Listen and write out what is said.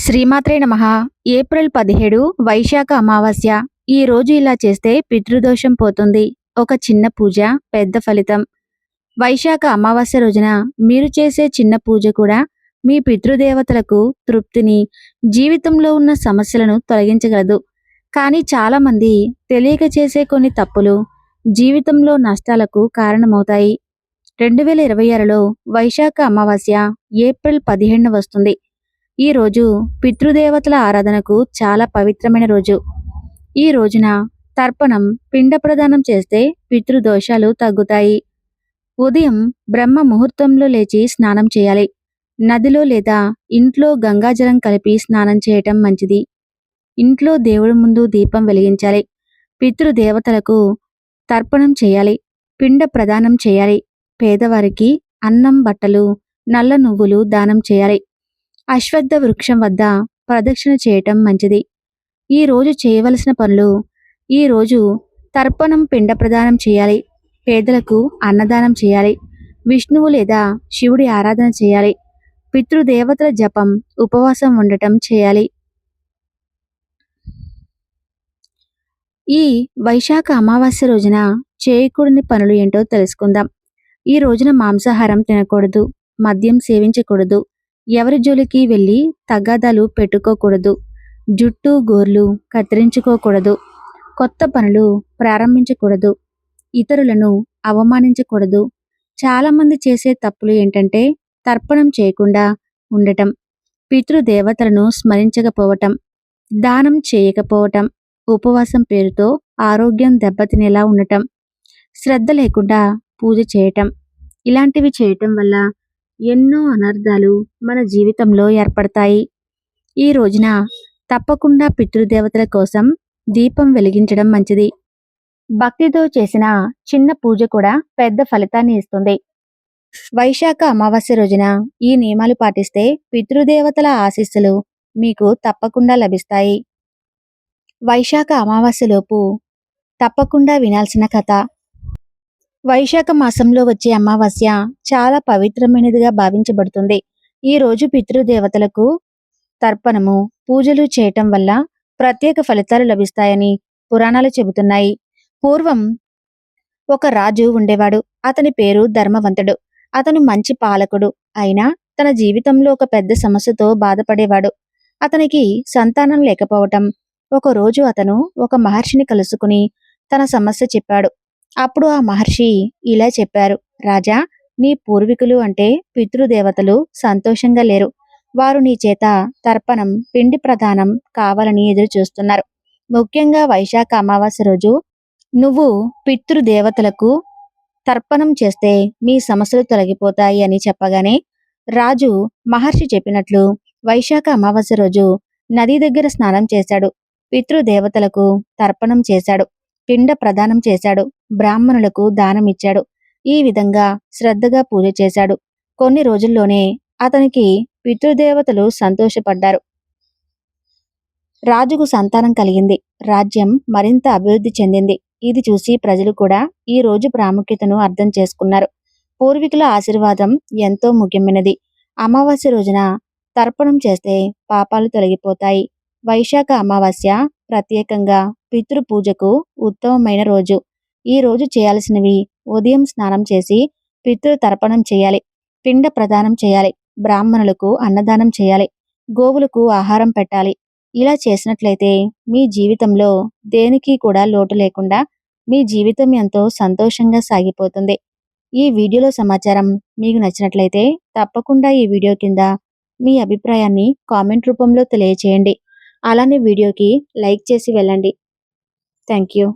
శ్రీమాత్రే నమః. ఏప్రిల్ 17 వైశాఖ అమావాస్య. ఈ రోజు ఇలా చేస్తే పితృదోషం పోతుంది. ఒక చిన్న పూజ పెద్ద ఫలితం. వైశాఖ అమావాస్య రోజున మీరు చేసే చిన్న పూజ కూడా మీ పితృదేవతలకు తృప్తిని, జీవితంలో ఉన్న సమస్యలను తొలగించగలదు. కానీ చాలామంది తెలియక చేసే కొన్ని తప్పులు జీవితంలో నష్టాలకు కారణమవుతాయి. 2026లో వైశాఖ అమావాస్య ఏప్రిల్ 17 వస్తుంది. ఈ రోజు పితృదేవతల ఆరాధనకు చాలా పవిత్రమైన రోజు. ఈ రోజున తర్పణం, పిండ ప్రదానం చేస్తే పితృదోషాలు తగ్గుతాయి. ఉదయం బ్రహ్మ ముహూర్తంలో లేచి స్నానం చేయాలి. నదిలో లేదా ఇంట్లో గంగాజలం కలిపి స్నానం చేయటం మంచిది. ఇంట్లో దేవుడి ముందు దీపం వెలిగించాలి. పితృదేవతలకు తర్పణం చేయాలి. పిండ ప్రదానం చేయాలి. పేదవారికి అన్నం, బట్టలు, నల్ల నువ్వులు దానం చేయాలి. అశ్వత్థ వృక్షం వద్ద ప్రదక్షిణ చేయటం మంచిది. ఈ రోజు చేయవలసిన పనులు: ఈ రోజు తర్పణం, పిండ ప్రదానం చేయాలి. పేదలకు అన్నదానం చేయాలి. విష్ణువు లేదా శివుడి ఆరాధన చేయాలి. పితృదేవతల జపం, ఉపవాసం ఉండటం చేయాలి. ఈ వైశాఖ అమావాస్య రోజున చేయకూడని పనులు ఏంటో తెలుసుకుందాం. ఈ రోజున మాంసాహారం తినకూడదు. మద్యం సేవించకూడదు. ఎవరి జోలికి వెళ్ళి తగాదాలు పెట్టుకోకూడదు. జుట్టు, గోర్లు కత్తిరించుకోకూడదు. కొత్త పనులు ప్రారంభించకూడదు. ఇతరులను అవమానించకూడదు. చాలామంది చేసే తప్పులు ఏంటంటే తర్పణం చేయకుండా ఉండటం, పితృదేవతలను స్మరించకపోవటం, దానం చేయకపోవటం, ఉపవాసం పేరుతో ఆరోగ్యం దెబ్బతినేలా ఉండటం, శ్రద్ధ లేకుండా పూజ చేయటం. ఇలాంటివి చేయటం వల్ల ఎన్నో అనర్థాలు మన జీవితంలో ఏర్పడతాయి. ఈ రోజున తప్పకుండా పితృదేవతల కోసం దీపం వెలిగించడం మంచిది. భక్తితో చేసిన చిన్న పూజ కూడా పెద్ద ఫలితాన్ని ఇస్తుంది. వైశాఖ అమావాస్య రోజున ఈ నియమాలు పాటిస్తే పితృదేవతల ఆశీస్సులు మీకు తప్పకుండా లభిస్తాయి. వైశాఖ అమావాస్యలోపు తప్పకుండా వినాల్సిన కథ. వైశాఖ మాసంలో వచ్చే అమావాస్య చాలా పవిత్రమైనదిగా భావించబడుతుంది. ఈ రోజు పితృదేవతలకు తర్పణము, పూజలు చేయటం వల్ల ప్రత్యేక ఫలితాలు లభిస్తాయని పురాణాలు చెబుతున్నాయి. పూర్వం ఒక రాజు ఉండేవాడు. అతని పేరు ధర్మవంతుడు. అతను మంచి పాలకుడు. అయినా తన జీవితంలో ఒక పెద్ద సమస్యతో బాధపడేవాడు. అతనికి సంతానం లేకపోవటం. ఒకరోజు అతను ఒక మహర్షిని కలుసుకుని తన సమస్య చెప్పాడు. అప్పుడు ఆ మహర్షి ఇలా చెప్పారు: రాజా, నీ పూర్వీకులు అంటే పితృదేవతలు సంతోషంగా లేరు. వారు నీ చేత తర్పణం, పిండి ప్రదానం కావాలని ఎదురు చూస్తున్నారు. ముఖ్యంగా వైశాఖ అమావాస్య రోజు నువ్వు పితృదేవతలకు తర్పణం చేస్తే మీ సమస్యలు తొలగిపోతాయి అని చెప్పగానే రాజు మహర్షి చెప్పినట్లు వైశాఖ అమావాస్య రోజు నది దగ్గర స్నానం చేశాడు. పితృదేవతలకు తర్పణం చేశాడు. పిండ ప్రదానం చేశాడు. బ్రాహ్మణులకు దానమిచ్చాడు. ఈ విధంగా శ్రద్ధగా పూజ చేశాడు. కొన్ని రోజుల్లోనే అతనికి పితృదేవతలు సంతోషపడ్డారు. రాజుకు సంతానం కలిగింది. రాజ్యం మరింత అభివృద్ధి చెందింది. ఇది చూసి ప్రజలు కూడా ఈ రోజు ప్రాముఖ్యతను అర్థం చేసుకున్నారు. పూర్వీకుల ఆశీర్వాదం ఎంతో ముఖ్యమైనది. అమావాస్య రోజున తర్పణం చేస్తే పాపాలు తొలగిపోతాయి. వైశాఖ అమావాస్య ప్రత్యేకంగా పితృపూజకు ఉత్తమమైన రోజు. ఈ రోజు చేయాల్సినవి: ఉదయం స్నానం చేసి పితృ తర్పణం చేయాలి. పిండ ప్రదానం చేయాలి. బ్రాహ్మణులకు అన్నదానం చేయాలి. గోవులకు ఆహారం పెట్టాలి. ఇలా చేసినట్లయితే మీ జీవితంలో దేనికి కూడా లోటు లేకుండా మీ జీవితం ఎంతో సంతోషంగా సాగిపోతుంది. ఈ వీడియోలో సమాచారం మీకు నచ్చినట్లయితే తప్పకుండా ఈ వీడియో కింద మీ అభిప్రాయాన్ని కామెంట్ రూపంలో తెలియచేయండి. అలానే వీడియోకి లైక్ చేసి వెళ్ళండి. Thank you.